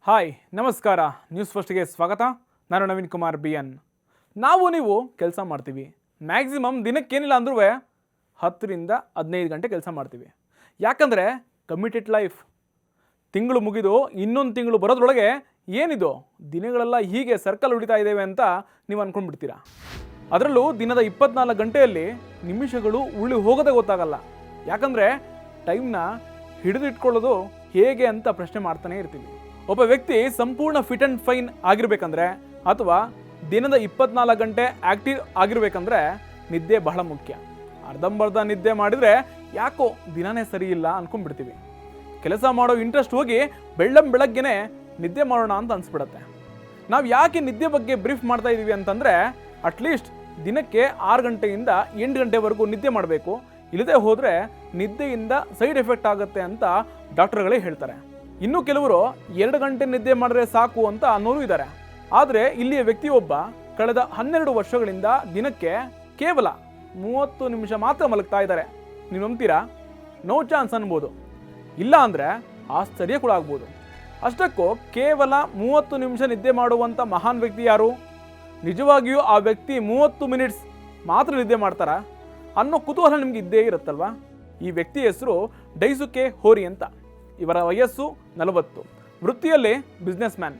Hi ನಮಸ್ಕಾರ news ಫಸ್ಟ್ಗೆ ಸ್ವಾಗತ. ನಾನು ನವೀನ್ ಕುಮಾರ್ BN. ನೀವು ಕೆಲಸ ಮಾಡ್ತೀವಿ, ಮ್ಯಾಕ್ಸಿಮಮ್ ದಿನಕ್ಕೇನಿಲ್ಲ ಅಂದ್ರೂ 10ರಿಂದ 15 ಗಂಟೆ ಕೆಲಸ ಮಾಡ್ತೀವಿ. ಯಾಕಂದರೆ ಕಮಿಟೆಡ್ ಲೈಫ್. ತಿಂಗಳು ಮುಗಿದು ಇನ್ನೊಂದು ತಿಂಗಳು ಬರೋದ್ರೊಳಗೆ ಏನಿದು ದಿನಗಳೆಲ್ಲ ಹೀಗೆ ಸರ್ಕಲ್ ಹೊಡಿತಾ ಇದ್ದೇವೆ ಅಂತ ನೀವು ಅಂದ್ಕೊಂಡ್ಬಿಡ್ತೀರಾ. ಅದರಲ್ಲೂ ದಿನದ 24 ಗಂಟೆಯಲ್ಲಿ ನಿಮಿಷಗಳು ಉಳ್ಳಿ ಹೋಗೋದೇ ಗೊತ್ತಾಗಲ್ಲ. ಯಾಕಂದರೆ ಟೈಮ್ನ ಹಿಡಿದಿಟ್ಕೊಳ್ಳೋದು ಹೇಗೆ ಅಂತ ಪ್ರಶ್ನೆ ಮಾಡ್ತಾನೆ ಇರ್ತೀವಿ. ಒಬ್ಬ ವ್ಯಕ್ತಿ ಸಂಪೂರ್ಣ ಫಿಟ್ ಆ್ಯಂಡ್ ಫೈನ್ ಆಗಿರಬೇಕಂದ್ರೆ ಅಥವಾ ದಿನದ 24 ಗಂಟೆ ಆ್ಯಕ್ಟಿವ್ ಆಗಿರಬೇಕಂದ್ರೆ ನಿದ್ದೆ ಬಹಳ ಮುಖ್ಯ. ಅರ್ಧಂಬರ್ಧ ನಿದ್ದೆ ಮಾಡಿದರೆ ಯಾಕೋ ದಿನನೇ ಸರಿ ಇಲ್ಲ ಅಂದ್ಕೊಂಡ್ಬಿಡ್ತೀವಿ. ಕೆಲಸ ಮಾಡೋ ಇಂಟ್ರೆಸ್ಟ್ ಹೋಗಿ ಬೆಳಗ್ಗೆನೆ ನಿದ್ದೆ ಮಾಡೋಣ ಅಂತ ಅನಿಸ್ಬಿಡತ್ತೆ. ನಾವು ಯಾಕೆ ನಿದ್ದೆ ಬಗ್ಗೆ ಬ್ರೀಫ್ ಮಾಡ್ತಾ ಇದ್ದೀವಿ ಅಂತಂದರೆ ಅಟ್ಲೀಸ್ಟ್ ದಿನಕ್ಕೆ 6 ಗಂಟೆಯಿಂದ 8 ಗಂಟೆವರೆಗೂ ನಿದ್ದೆ ಮಾಡಬೇಕು. ಇಲ್ಲದೆ ಹೋದರೆ ನಿದ್ದೆಯಿಂದ ಸೈಡ್ ಎಫೆಕ್ಟ್ ಆಗುತ್ತೆ ಅಂತ ಡಾಕ್ಟರ್ಗಳೇ ಹೇಳ್ತಾರೆ. ಇನ್ನು ಕೆಲವರು 2 ಗಂಟೆ ನಿದ್ದೆ ಮಾಡಿದ್ರೆ ಸಾಕು ಅಂತ ಅನ್ನೋರು ಇದ್ದಾರೆ. ಆದರೆ ಇಲ್ಲಿಯ ವ್ಯಕ್ತಿಯೊಬ್ಬ ಕಳೆದ 12 ವರ್ಷಗಳಿಂದ ದಿನಕ್ಕೆ ಕೇವಲ 30 ನಿಮಿಷ ಮಾತ್ರ ಮಲಗ್ತಾ ಇದ್ದಾರೆ. ನೀವು ನಂಬ್ತೀರಾ? ನೋ ಚಾನ್ಸ್ ಅನ್ಬೋದು, ಇಲ್ಲ ಅಂದರೆ ಆಶ್ಚರ್ಯ ಕೂಡ ಆಗ್ಬೋದು. ಅಷ್ಟಕ್ಕೂ ಕೇವಲ 30 ನಿಮಿಷ ನಿದ್ದೆ ಮಾಡುವಂಥ ಮಹಾನ್ ವ್ಯಕ್ತಿ ಯಾರು? ನಿಜವಾಗಿಯೂ ಆ ವ್ಯಕ್ತಿ 30 ಮಿನಿಟ್ಸ್ ಮಾತ್ರ ನಿದ್ದೆ ಮಾಡ್ತಾರಾ ಅನ್ನೋ ಕುತೂಹಲ ನಿಮ್ಗೆ ಇದ್ದೇ ಇರುತ್ತಲ್ವಾ. ಈ ವ್ಯಕ್ತಿ ಹೆಸರು ಡೈಸುಕೆ ಹೋರಿ ಅಂತ. ಇವರ ವಯಸ್ಸು 40, ವೃತ್ತಿಯಲ್ಲಿ ಬಿಸ್ನೆಸ್ ಮ್ಯಾನ್.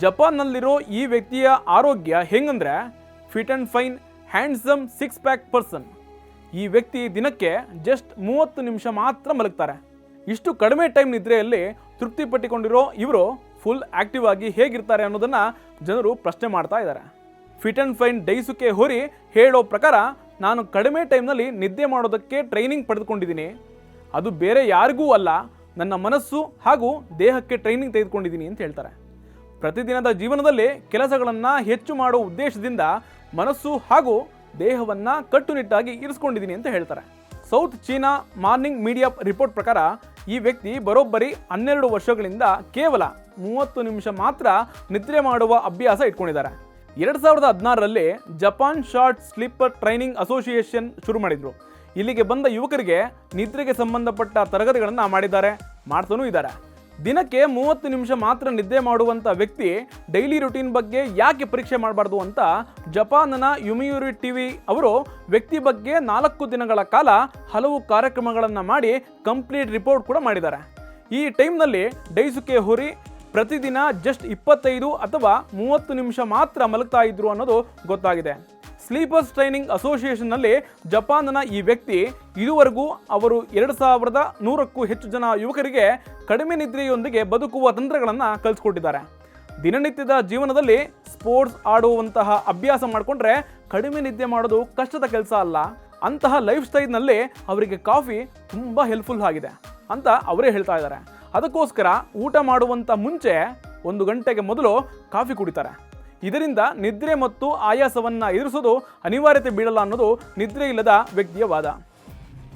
ಜಪಾನ್ನಲ್ಲಿರೋ ಈ ವ್ಯಕ್ತಿಯ ಆರೋಗ್ಯ ಹೆಂಗಂದ್ರೆ fit and fine, handsome 6 pack person. ಈ ವ್ಯಕ್ತಿ ದಿನಕ್ಕೆ ಜಸ್ಟ್ 30 ನಿಮಿಷ ಮಾತ್ರ ಮಲಗ್ತಾರೆ. ಇಷ್ಟು ಕಡಿಮೆ ಟೈಮ್ ನಿದ್ರೆಯಲ್ಲಿ ತೃಪ್ತಿಪಟ್ಟುಕೊಂಡಿರೋ ಇವರು ಫುಲ್ ಆಕ್ಟಿವ್ ಆಗಿ ಹೇಗಿರ್ತಾರೆ ಅನ್ನೋದನ್ನು ಜನರು ಪ್ರಶ್ನೆ ಮಾಡ್ತಾ ಇದ್ದಾರೆ. ಫಿಟ್ ಆ್ಯಂಡ್ ಫೈನ್ ಡೈಸುಕೆ ಹೋರಿ ಹೇಳೋ ಪ್ರಕಾರ, ನಾನು ಕಡಿಮೆ ಟೈಮ್ನಲ್ಲಿ ನಿದ್ದೆ ಮಾಡೋದಕ್ಕೆ ಟ್ರೈನಿಂಗ್ ಪಡೆದುಕೊಂಡಿದ್ದೀನಿ. ಅದು ಬೇರೆ ಯಾರಿಗೂ ಅಲ್ಲ, ನನ್ನ ಮನಸ್ಸು ಹಾಗೂ ದೇಹಕ್ಕೆ ಟ್ರೈನಿಂಗ್ ತೆಗೆದುಕೊಂಡಿದ್ದೀನಿ ಅಂತ ಹೇಳ್ತಾರೆ. ಪ್ರತಿದಿನದ ಜೀವನದಲ್ಲಿ ಕೆಲಸಗಳನ್ನು ಹೆಚ್ಚು ಮಾಡೋ ಉದ್ದೇಶದಿಂದ ಮನಸ್ಸು ಹಾಗೂ ದೇಹವನ್ನು ಕಟ್ಟುನಿಟ್ಟಾಗಿ ಇರಿಸ್ಕೊಂಡಿದ್ದೀನಿ ಅಂತ ಹೇಳ್ತಾರೆ. South China morning media report ಪ್ರಕಾರ ಈ ವ್ಯಕ್ತಿ ಬರೋಬ್ಬರಿ 12 ವರ್ಷಗಳಿಂದ ಕೇವಲ 30 ನಿಮಿಷ ಮಾತ್ರ ನಿದ್ರೆ ಮಾಡುವ ಅಭ್ಯಾಸ ಇಟ್ಕೊಂಡಿದ್ದಾರೆ. 2016ರಲ್ಲಿ Japan short sleeper training association ಶುರು ಮಾಡಿದರು. ಇಲ್ಲಿಗೆ ಬಂದ ಯುವಕರಿಗೆ ನಿದ್ರೆಗೆ ಸಂಬಂಧಪಟ್ಟ ತರಗತಿಗಳನ್ನು ಮಾಡ್ತಾನೂ ಇದ್ದಾರೆ. ದಿನಕ್ಕೆ 30 ನಿಮಿಷ ಮಾತ್ರ ನಿದ್ದೆ ಮಾಡುವಂಥ ವ್ಯಕ್ತಿ ಡೈಲಿ ರುಟೀನ್ ಬಗ್ಗೆ ಯಾಕೆ ಪರೀಕ್ಷೆ ಮಾಡಬಾರ್ದು ಅಂತ ಜಪಾನ್ನ ಯುಮಿಯುರಿ ಟಿವಿ ಅವರು ವ್ಯಕ್ತಿ ಬಗ್ಗೆ 4 ದಿನಗಳ ಕಾಲ ಹಲವು ಕಾರ್ಯಕ್ರಮಗಳನ್ನು ಮಾಡಿ ಕಂಪ್ಲೀಟ್ ರಿಪೋರ್ಟ್ ಕೂಡ ಮಾಡಿದ್ದಾರೆ. ಈ ಟೈಮ್ನಲ್ಲಿ ಡೈಸುಕೆ ಹೋರಿ ಪ್ರತಿದಿನ ಜಸ್ಟ್ 25 ಅಥವಾ 30 ನಿಮಿಷ ಮಾತ್ರ ಮಲಗ್ತಾ ಇದ್ರು ಅನ್ನೋದು ಗೊತ್ತಾಗಿದೆ. ಸ್ಲೀಪರ್ಸ್ ಟ್ರೈನಿಂಗ್ ಅಸೋಸಿಯೇಷನ್ನಲ್ಲಿ ಜಪಾನ್ನ ಈ ವ್ಯಕ್ತಿ ಇದುವರೆಗೂ ಅವರು 2100ಕ್ಕೂ ಹೆಚ್ಚು ಜನ ಯುವಕರಿಗೆ ಕಡಿಮೆ ನಿದ್ರೆಯೊಂದಿಗೆ ಬದುಕುವ ತಂತ್ರಗಳನ್ನು ಕಲಿಸ್ಕೊಟ್ಟಿದ್ದಾರೆ. ದಿನನಿತ್ಯದ ಜೀವನದಲ್ಲಿ ಸ್ಪೋರ್ಟ್ಸ್ ಆಡುವಂತಹ ಅಭ್ಯಾಸ ಮಾಡಿಕೊಂಡ್ರೆ ಕಡಿಮೆ ನಿದ್ದೆ ಮಾಡೋದು ಕಷ್ಟದ ಕೆಲಸ ಅಲ್ಲ. ಅಂತಹ ಲೈಫ್ ಸ್ಟೈಲ್ನಲ್ಲಿ ಅವರಿಗೆ ಕಾಫಿ ತುಂಬ ಹೆಲ್ಪ್ಫುಲ್ ಆಗಿದೆ ಅಂತ ಅವರೇ ಹೇಳ್ತಾ ಇದ್ದಾರೆ. ಅದಕ್ಕೋಸ್ಕರ ಊಟ ಮಾಡುವಂಥ ಮುಂಚೆ 1 ಗಂಟೆಗೆ ಮೊದಲು ಕಾಫಿ ಕುಡಿತಾರೆ. ಇದರಿಂದ ನಿದ್ರೆ ಮತ್ತು ಆಯಾಸವನ್ನು ಎದುರಿಸೋದು ಅನಿವಾರ್ಯತೆ ಬೀಳಲ್ಲ ಅನ್ನೋದು ನಿದ್ರೆ ಇಲ್ಲದ ವ್ಯಕ್ತಿಯ ವಾದ.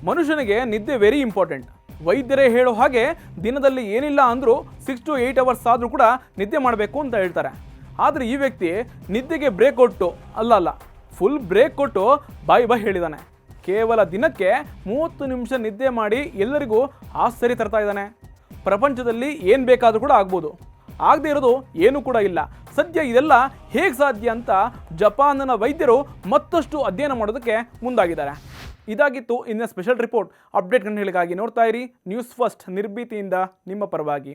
ಮನುಷ್ಯನಿಗೆ ನಿದ್ದೆ ವೆರಿ ಇಂಪಾರ್ಟೆಂಟ್. ವೈದ್ಯರೇ ಹೇಳೋ ಹಾಗೆ ದಿನದಲ್ಲಿ ಏನಿಲ್ಲ ಅಂದರೂ 6 to 8 ಅವರ್ಸ್ ಆದರೂ ಕೂಡ ನಿದ್ದೆ ಮಾಡಬೇಕು ಅಂತ ಹೇಳ್ತಾರೆ. ಆದರೆ ಈ ವ್ಯಕ್ತಿ ನಿದ್ದೆಗೆ ಬ್ರೇಕ್ ಕೊಟ್ಟು ಅಲ್ಲ ಫುಲ್ ಬ್ರೇಕ್ ಕೊಟ್ಟು ಬಾಯ್ ಹೇಳಿದ್ದಾನೆ. ಕೇವಲ ದಿನಕ್ಕೆ 30 ನಿಮಿಷ ನಿದ್ದೆ ಮಾಡಿ ಎಲ್ಲರಿಗೂ ಆಶ್ಚರ್ಯ ತರ್ತಾ ಇದ್ದಾನೆ. ಪ್ರಪಂಚದಲ್ಲಿ ಏನು ಬೇಕಾದರೂ ಕೂಡ ಆಗ್ಬೋದು, ಆಗದೆ ಇರೋದು ಏನೂ ಕೂಡ ಇಲ್ಲ. ಸದ್ಯ ಇದೆಲ್ಲ ಹೇಗೆ ಸಾಧ್ಯ ಅಂತ ಜಪಾನ್ನ ವೈದ್ಯರು ಮತ್ತಷ್ಟು ಅಧ್ಯಯನ ಮಾಡೋದಕ್ಕೆ ಮುಂದಾಗಿದ್ದಾರೆ. ಇದಾಗಿತ್ತು ಇನ್ನು ಸ್ಪೆಷಲ್ ರಿಪೋರ್ಟ್. ಅಪ್ಡೇಟ್ ಗಂಟೆಗಳಿಗಾಗಿ ನೋಡ್ತಾ ಇರಿ ನ್ಯೂಸ್ ಫಸ್ಟ್, ನಿರ್ಭೀತಿಯಿಂದ ನಿಮ್ಮ ಪರವಾಗಿ.